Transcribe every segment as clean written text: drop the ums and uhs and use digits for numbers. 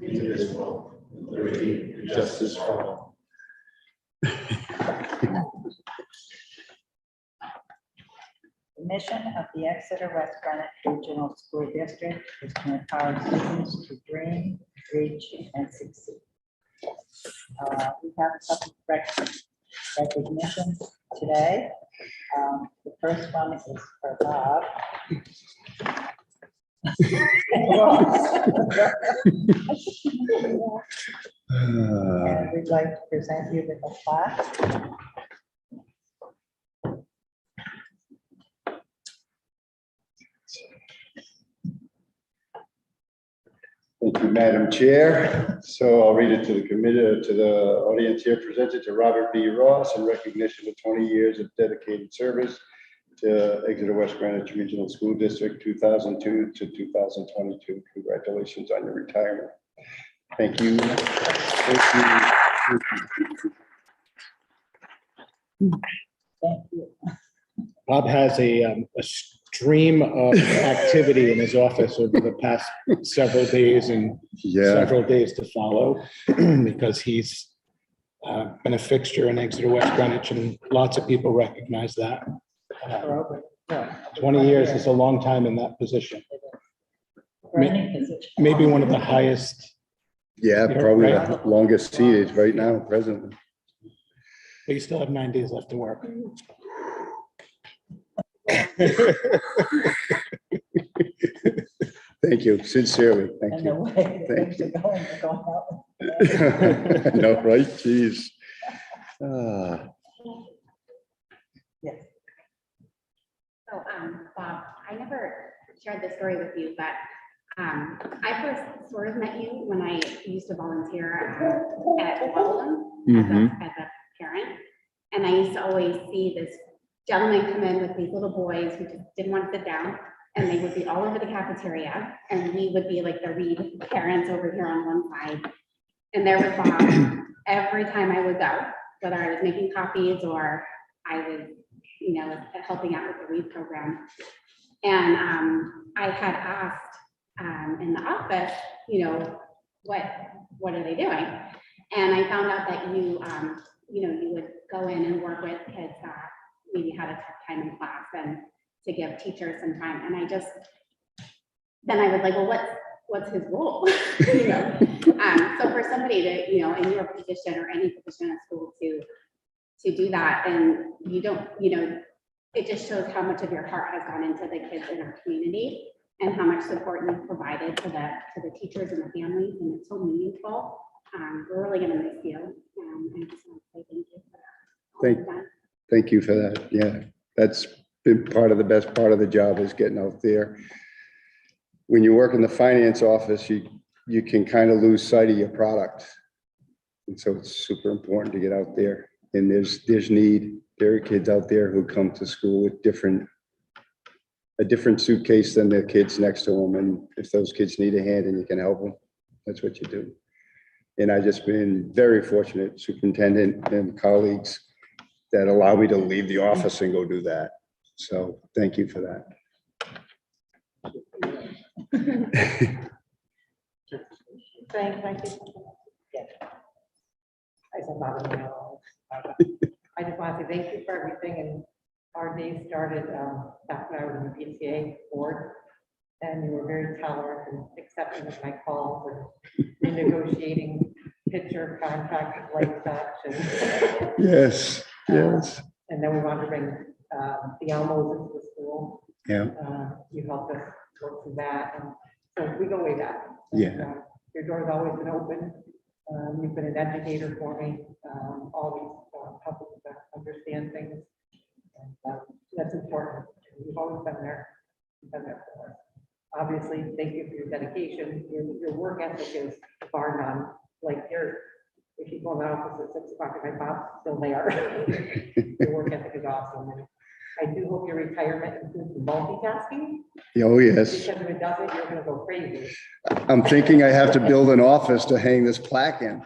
into this world, with liberty and justice for all. The mission of the Exeter West Greenwich Regional School District is to empower students to dream, reach, and succeed. We have a couple of recognitions today. The first one is for Bob. And we'd like to present you with a plaque. Thank you, Madam Chair. So I'll read it to the committee, to the audience here. Presented to Robert B. Ross in recognition of 20 years of dedicated service to Exeter West Greenwich Regional School District 2002 to 2022. Congratulations on your retirement. Thank you. Thank you. Thank you. Bob has a stream of activity in his office over the past several days and several days to follow, because he's been a fixture in Exeter West Greenwich, and lots of people recognize that. 20 years is a long time in that position. For any position. Maybe one of the highest. Yeah, probably the longest seated right now, presently. But you still have 9 days left to work. Thank you, sincerely. Thank And the you. way Thank things are going out. No, right? Jeez. Ah. Yes. So, Bob, I never shared this story with you, but I first sort of met you when I used to volunteer at Postpone as a parent. And I used to always see this gentleman come in with these little boys who just didn't want to sit down, and they would be all over the cafeteria, and we would be like the read parents over here on one side. And there was Bob every time I would go, whether I was making copies or I was, you know, helping out with the read program. And I had asked in the office, you know, what are they doing? And I found out that you, you know, you would go in and work with kids that maybe had a tough time in class, and to give teachers some time. And I just, then I was like, well, what's his role? You know, so for somebody to, you know, in your position or any position at school to do that, and you don't, you know, it just shows how much of your heart has gone into the kids in our community and how much support you've provided to the teachers and the families, and it's so meaningful. We're really gonna miss you. I just want to say thank you for that. Thank you for that. Yeah, that's been part of the best part of the job, is getting out there. When you work in the finance office, you can kind of lose sight of your product. And so it's super important to get out there. And there's need. There are kids out there who come to school with a different suitcase than the kids next to them. And if those kids need a hand and you can help them, that's what you do. And I've just been very fortunate, superintendent and colleagues, that allow me to leave the office and go do that. So thank you for that. Thank you. Yes. I just want to say thank you for everything. And our day started back when I was in the PTA board, and you were very tolerant and accepting of my calls and renegotiating picture contract light touch. And Yes, yes. And then we wanted to bring the Almos into the school. Yeah. You helped us work through that. And so we go way back. Yeah. Your door's always been open. You've been an educator for me. Always helping to understand things. And that's important. You've always been there. You've been there for us. Obviously, thank you for your dedication. Your work ethic is bar none. Like if you go in the office at 6 o'clock at my boss, still there. Your work ethic is awesome. And I do hope your retirement includes multitasking. Oh, yes. Because if it doesn't, you're going to go crazy. I'm thinking I have to build an office to hang this plaque in.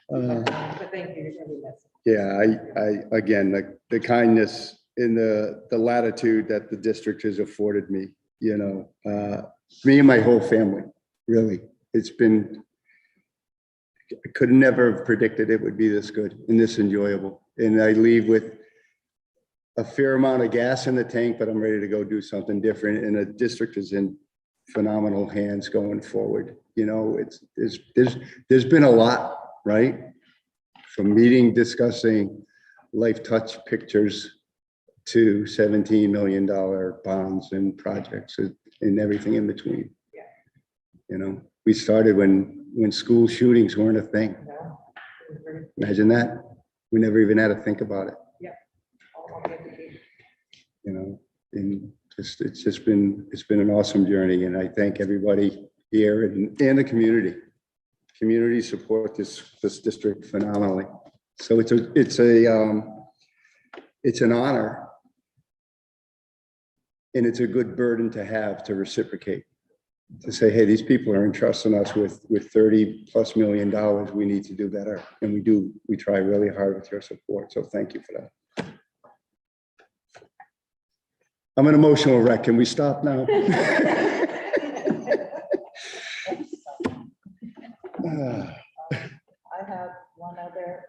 But thank you. You're really missing. Yeah, I again, the kindness in the latitude that the district has afforded me, you know, Me and my whole family, really. It's been, I could never have predicted it would be this good and this enjoyable. And I leave with a fair amount of gas in the tank, but I'm ready to go do something different. And the district is in phenomenal hands going forward. You know, there's been a lot, right? From meeting, discussing life touch pictures to $17 million bonds and projects and everything in between. Yeah. You know, we started when school shootings weren't a thing. No, it was very- Imagine that. We never even had to think about it, all about the education. you know, and it's been an awesome journey. And I thank everybody here and the community. Community support this district phenomenally. So it's an honor. And it's a good burden to have to reciprocate, to say, hey, these people are entrusting us with $30+ million. We need to do better. And we do. We try really hard with your support. So thank you for that. I'm an emotional wreck. Can we stop now? I have one other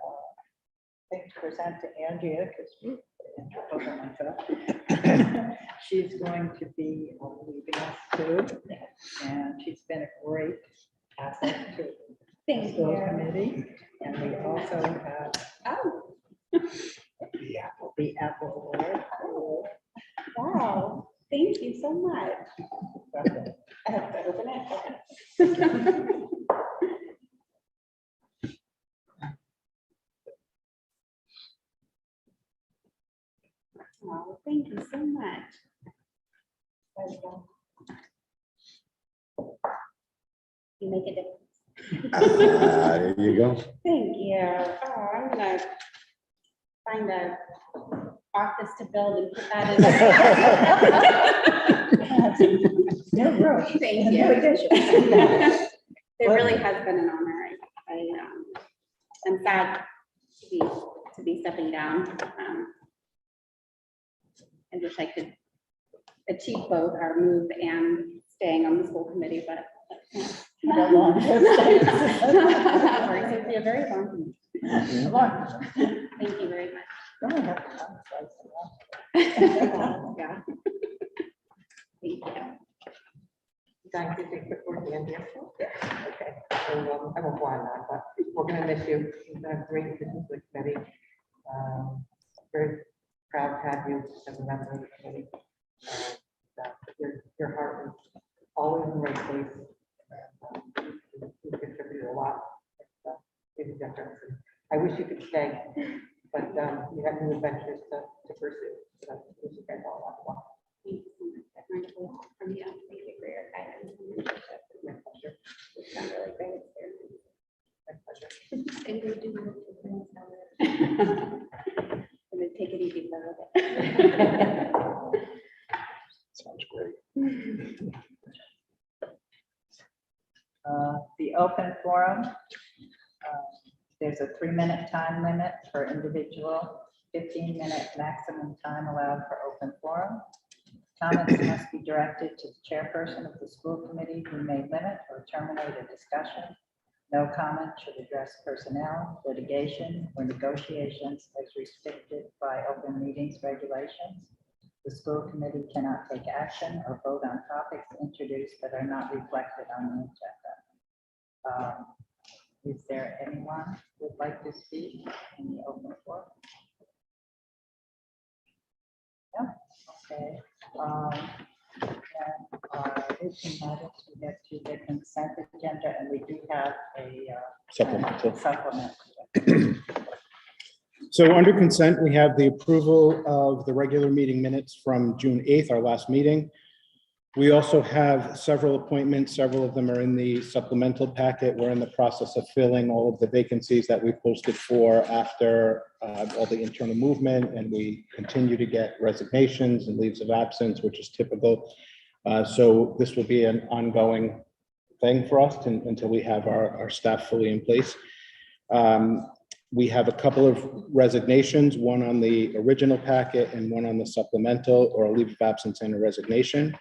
thing to present to Andrea, because she's going to be leaving us too, and she's been a great asset to the school committee. And we also have the Apple Award. Wow, thank you so much. I have to open it. Okay. Oh, thank you so much. There you go. You make a difference. There you go. Thank you. Oh, I'm gonna find a office to build and put that in. Thank you. It really has been an honor. I'm sad to be stepping down. I wish I could achieve both our move and staying on the school committee, but How long? that works. It'd be a very long commute. Thank you very much. Yeah. Thank you. Thank you. Take the floor, Andrea. Okay, so I won't go on that, but we're gonna miss you. You've done a great addition to the committee. Very proud to have you as a member of the committee. Your heart is always in the right place. You contributed a lot. Made a difference. I wish you could stay, but you have new adventures to pursue. So I wish you guys all a lot. Thank you so much. I've learned a lot from you. Thank you for your guidance and mentorship. My pleasure. It's been really great experience. My pleasure. And we do work with friends now. And then take it easy for a little bit. Sounds great. The open forum, there's a 3-minute time limit for individual, 15-minute maximum time allowed for open forum. Comments must be directed to the chairperson of the school committee, who may limit or terminate a discussion. No comment should address personnel, litigation, or negotiations as restricted by open meetings regulations. The school committee cannot take action or vote on topics introduced that are not reflected on the agenda. Is there anyone who would like to speak in the open forum? No? Okay. And routine matters, we get to the consent agenda, and we do have a Supplemental. supplement. So under consent, we have the approval of the regular meeting minutes from June 8th, our last meeting. We also have several appointments. Several of them are in the supplemental packet. We're in the process of filling all of the vacancies that we posted for after all the internal movement, and we continue to get resignations and leaves of absence, which is typical. So this will be an ongoing thing for us until we have our staff fully in place. We have a couple of resignations, one on the original packet and one on the supplemental, or a leave of absence and a resignation.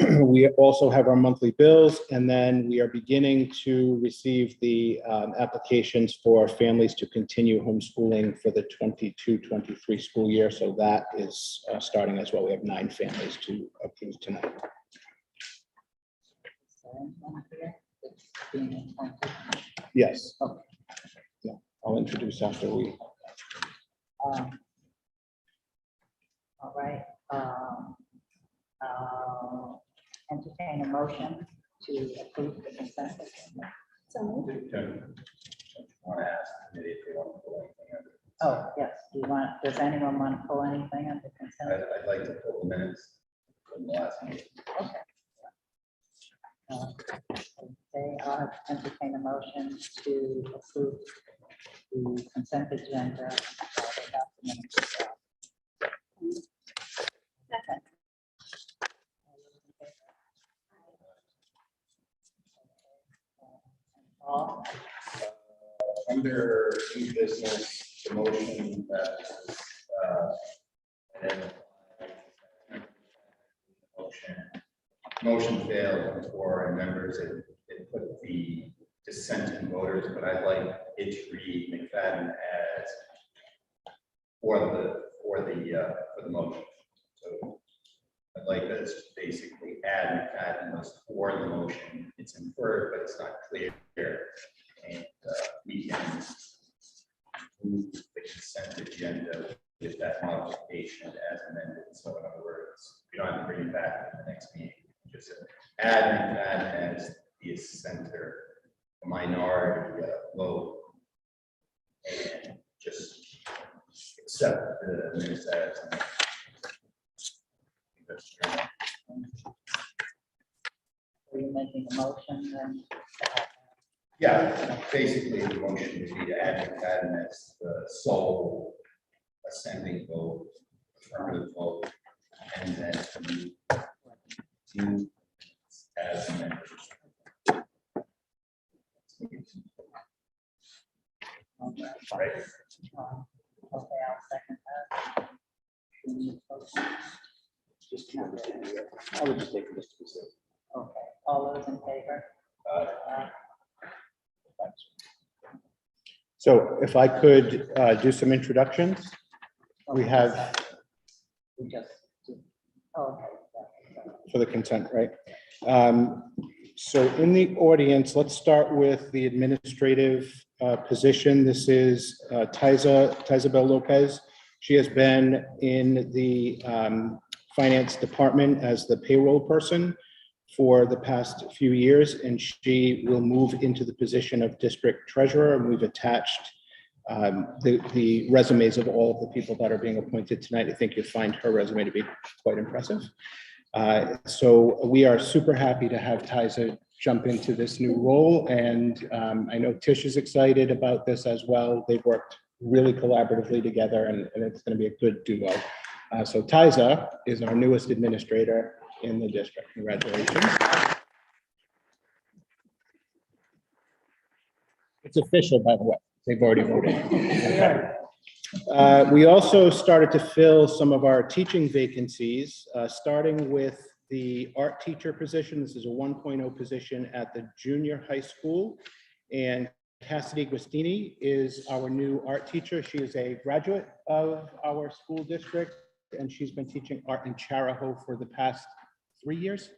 We also have our monthly bills, and then we are beginning to receive the applications for families to continue homeschooling for the 22-23 school year. So that is starting as well. We have 9 families to approve tonight. Yes. Okay. Yeah, I'll introduce after we. All right. Entertain a motion to approve the consent agenda. So moved. Want to ask the committee if they want to pull anything under. Oh, yes. Does anyone want to pull anything under consent? I'd like to pull the minutes from the last meeting. Okay. Okay, I'll entertain a motion to approve the consent agenda. Without the minutes. Second. All, Under new business, the motion that motion failed for members. It put the dissenting voters, but I'd like it to read McFadden as for the motion. So I'd like this to basically add McFadden was for the motion. It's inferred, but it's not clear. And we can move the consent agenda with that modification as amended. So in other words, we don't have to bring it back in the next meeting. Just add McFadden as the center, minority vote, and just accept the minutes as amended. are you making a motion then? Yeah, basically the motion would be to add McFadden as the sole ascending vote, affirmative vote, and then to as amended. Right. Okay, I'll second that. I would just take this to be safe. Okay, all those in favor? So if I could do some introductions, we have We just, oh, okay. for the consent, right? So in the audience, let's start with the administrative position. This is Tiza Bell Lopez. She has been in the finance department as the payroll person for the past few years, and she will move into the position of district treasurer. And we've attached the resumes of all of the people that are being appointed tonight. I think you'll find her resume to be quite impressive. So we are super happy to have Tiza jump into this new role. And I know Tish is excited about this as well. They've worked really collaboratively together, and it's going to be a good duo. So Tiza is our newest administrator in the district. Congratulations. It's official, by the way. They've already voted. We also started to fill some of our teaching vacancies, starting with the art teacher position. This is a 1.0 position at the junior high school. And Cassidy Guastini is our new art teacher. She is a graduate of our school district, and she's been teaching art in Charahoe for the past 3 years,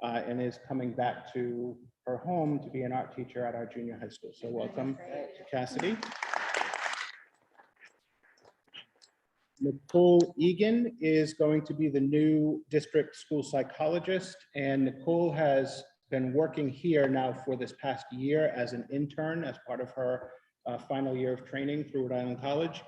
and is coming back to her home to be an art teacher at our junior high school. So welcome to Cassidy. Nicole Egan is going to be the new district school psychologist, and Nicole has been working here now for this past year as an intern as part of her final year of training through Rhode Island College.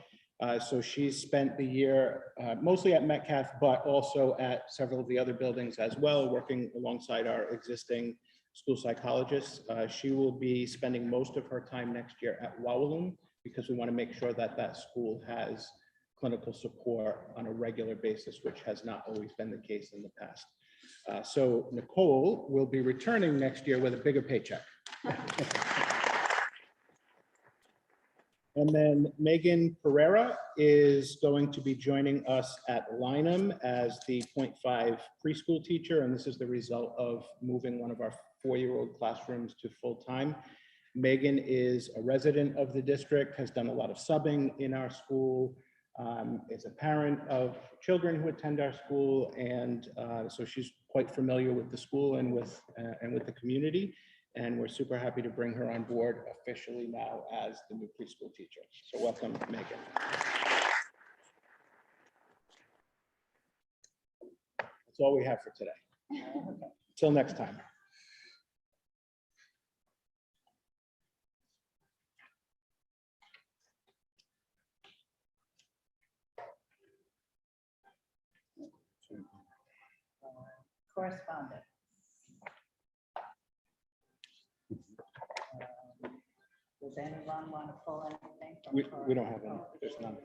So she's spent the year mostly at Metcalf, but also at several of the other buildings as well, working alongside our existing school psychologists. She will be spending most of her time next year at Wawaloon, because we want to make sure that that school has clinical support on a regular basis, which has not always been the case in the past. So Nicole will be returning next year with a bigger paycheck. And then Megan Pereira is going to be joining us at Lynham as the 0.5 preschool teacher. And this is the result of moving one of our 4-year-old classrooms to full-time. Megan is a resident of the district, has done a lot of subbing in our school, is a parent of children who attend our school. And so she's quite familiar with the school and with the community. And we're super happy to bring her on board officially now as the new preschool teacher. So welcome, Megan. That's all we have for today. Till next time. Correspondence. Does anyone want to pull anything? from We don't have any, there's none.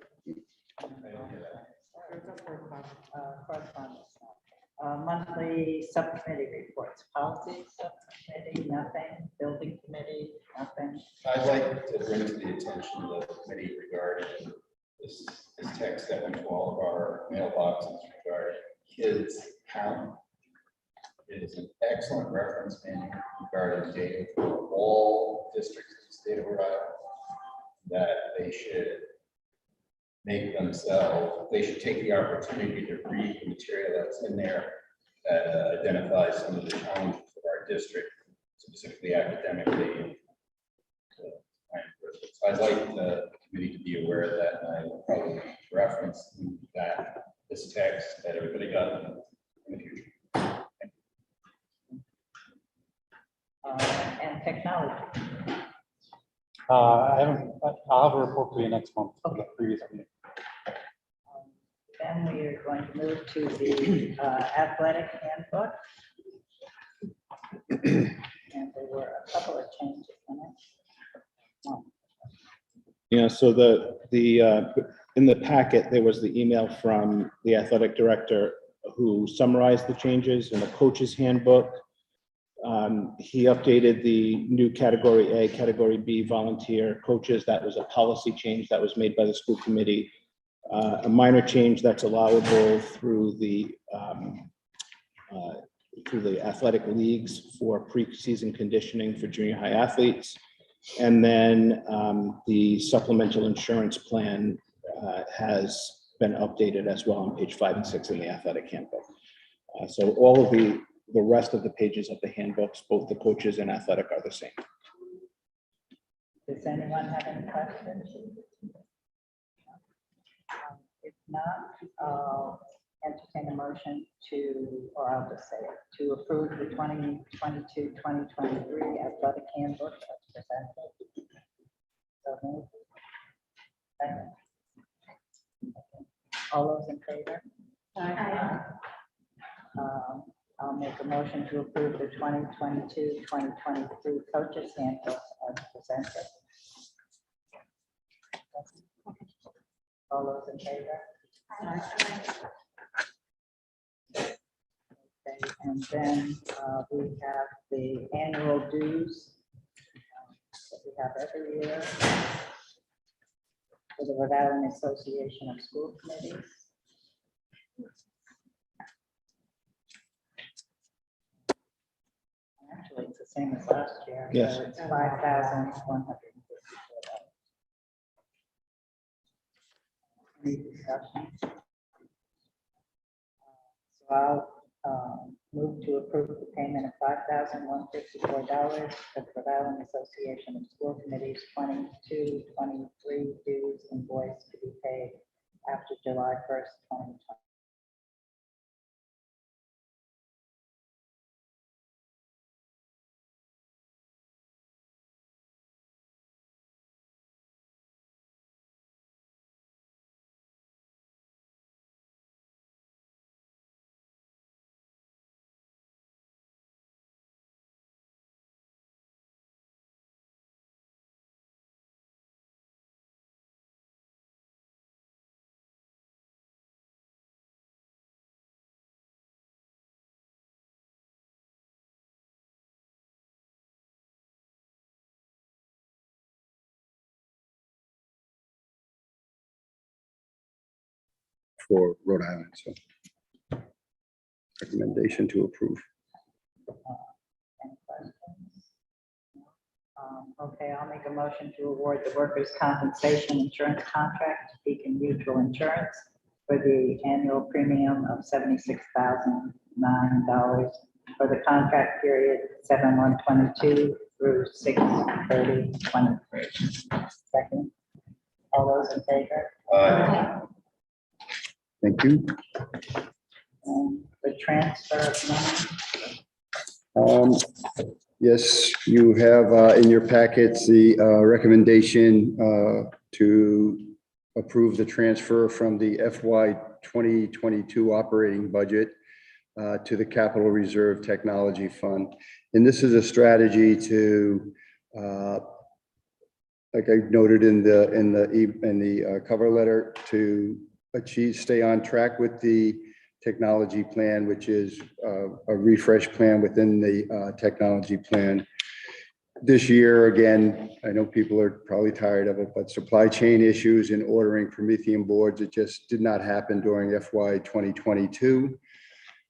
Correspondence. Monthly subcommittee reports, policy subcommittee, nothing, building committee, nothing. I'd like to bring to the attention of the committee regarding this text that went to all of our mailboxes regarding kids count. It is an excellent reference manual regarding data for all districts in the state of Rhode Island, that they should make themselves, they should take the opportunity to read the material that's in there that identifies some of the challenges of our district, specifically academically. So I'd like the committee to be aware of that, and I will probably reference that, this text that everybody got in the future. And technology. I'll have a report for you next month for the previous meeting. Then we are going to move to the athletic handbook. And there were a couple of changes in it. Yeah, so in the packet, there was the email from the athletic director who summarized the changes in the coach's handbook. He updated the new category A, category B volunteer coaches. That was a policy change that was made by the school committee. A minor change that's allowable through the athletic leagues for preseason conditioning for junior high athletes. And then the supplemental insurance plan has been updated as well on page 5 and 6 in the athletic handbook. So all of the rest of the pages of the handbooks, both the coaches and athletic, are the same. Does anyone have any questions? If not, I'll entertain a motion to, or I'll just say it, to approve the 2022-2023 athletic handbook as presented. So moved. Second. All those in favor? I'll make a motion to approve the 2022-2023 coaches handbook as presented. All those in favor? Okay, and then we have the annual dues that we have every year for the Rhode Island Association of School Committees. Actually, it's the same as last year. Yes. So it's $5,154. Any discussion? So I'll move to approve the payment of $5,154 for the Rhode Island Association of School Committees 22-23 dues invoice to be paid after July 1st, 2020. for Rhode Island, so. Recommendation to approve. Any questions? Okay, I'll make a motion to award the workers' compensation insurance contract to Beacon Mutual Insurance for the annual premium of $76,009 for the contract period 7/1/22 through 6/30/23. Second. All those in favor? Thank you. The transfer of money. Yes, you have in your packets the recommendation to approve the transfer from the FY 2022 operating budget to the Capital Reserve Technology Fund. And this is a strategy to, like I noted in the cover letter, to stay on track with the technology plan, which is a refresh plan within the technology plan. This year, again, I know people are probably tired of it, but supply chain issues in ordering Promethean boards, it just did not happen during FY 2022.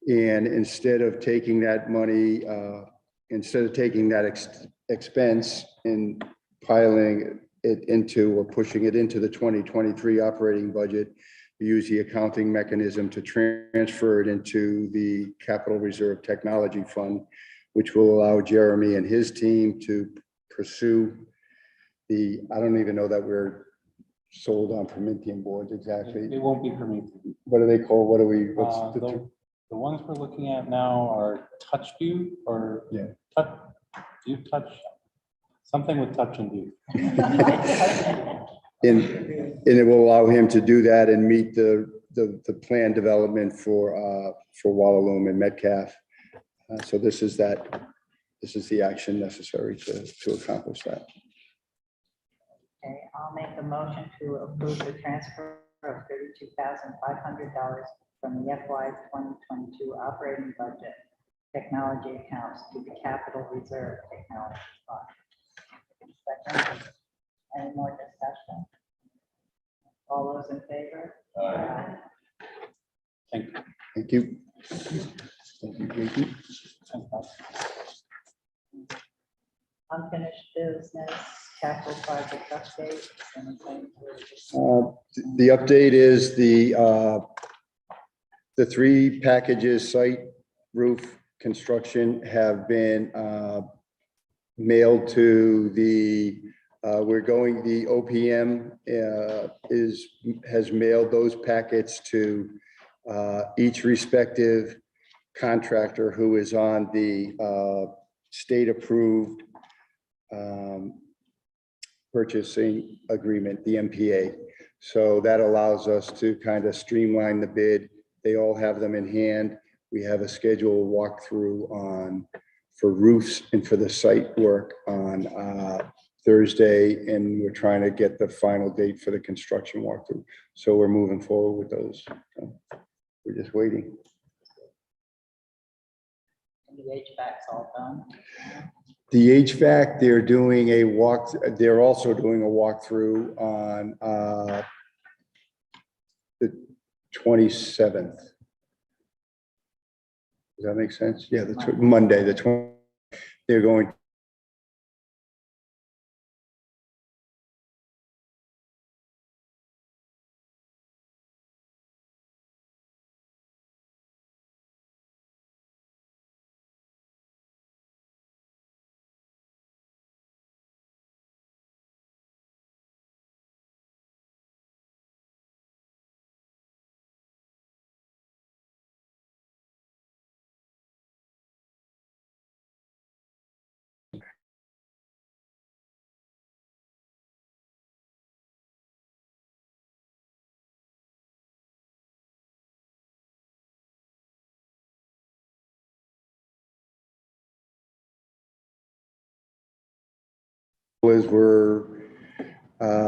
And instead of taking that money, expense and piling it into or pushing it into the 2023 operating budget, we use the accounting mechanism to transfer it into the Capital Reserve Technology Fund, which will allow Jeremy and his team to pursue I don't even know that we're sold on Promethean boards exactly. It won't be for me. What are they called? What are we? The ones we're looking at now are TouchView or Yeah. You touch something with touch and view. And it will allow him to do that and meet the plan development for Wallalum and Metcalf. So this is the action necessary to accomplish that. Okay, I'll make a motion to approve the transfer of $32,500 from the FY 2022 operating budget technology accounts to the Capital Reserve Technology Fund. Second. Any more discussion? All those in favor? Aye. Thank you. Thank you. Thank you. Unfinished business, capital project update. Anything? The update is the three packages, site, roof, construction, have been mailed to the the OPM has mailed those packets to each respective contractor who is on the state-approved purchasing agreement, the MPA. So that allows us to kind of streamline the bid. They all have them in hand. We have a scheduled walkthrough for roofs and for the site work on Thursday, and we're trying to get the final date for the construction walkthrough. So we're moving forward with those. So we're just waiting. The HVAC's all done. The HVAC, they're also doing a walkthrough on the 27th. Does that make sense? Yeah, Monday, the 20th. They're going.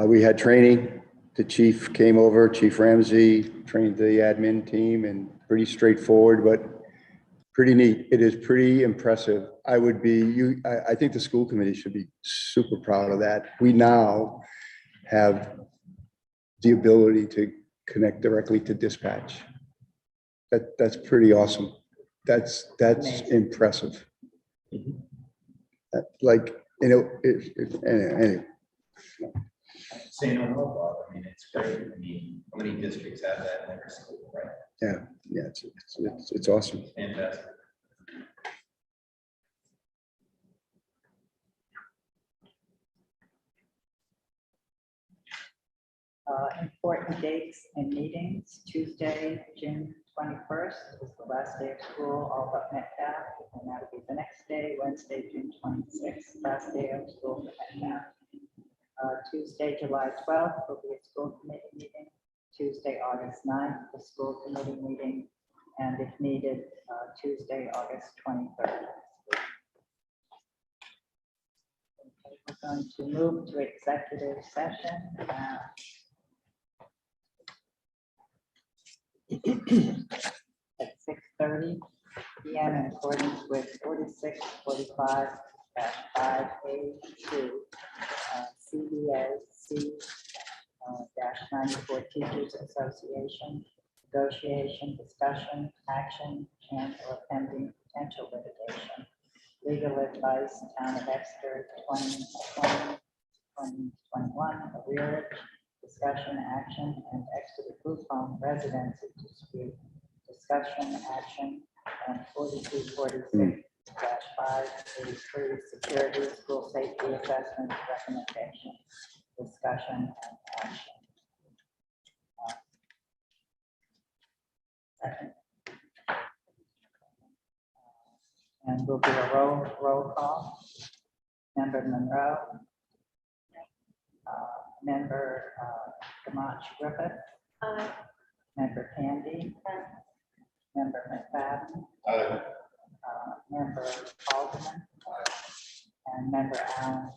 We had training. The chief came over, Chief Ramsey, trained the admin team, and pretty straightforward, but pretty neat. It is pretty impressive. I think the school committee should be super proud of that. We now have the ability to connect directly to dispatch. That's pretty awesome. That's Amazing. impressive. Like, you know, anyway. Say no more, Bob. I mean, it's great. I mean, how many districts have that in every school, right? Yeah, it's awesome. Fantastic. Important dates and meetings, Tuesday, June 21st is the last day of school, all but McFadden, and that'll be the next day, Wednesday, June 26th, last day of school for McFadden. Tuesday, July 12th will be a school committee meeting, Tuesday, August 9th, the school committee meeting, and if needed, Tuesday, August 23rd. Okay, we're going to move to executive session. At 6:30 p.m. in accordance with 4645-5A2 CBA -94 Teachers Association, negotiation, discussion, action, and or pending potential litigation. Legal advice, Town of Exeter, 2020-2021, Arrearage, discussion, action, and Exeter group home residency dispute, discussion, action, and 4246-5A3 security, school safety assessment recommendation, discussion, and action. Second. And we'll do a roll call. Member Munro. Member Gamache Griffith. Member Candy. Member McFadden. Member Alderman. And Member Allen.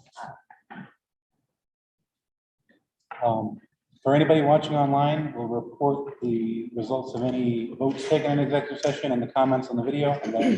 For anybody watching online, we'll report the results of any votes taken in executive session and the comments on the video, and then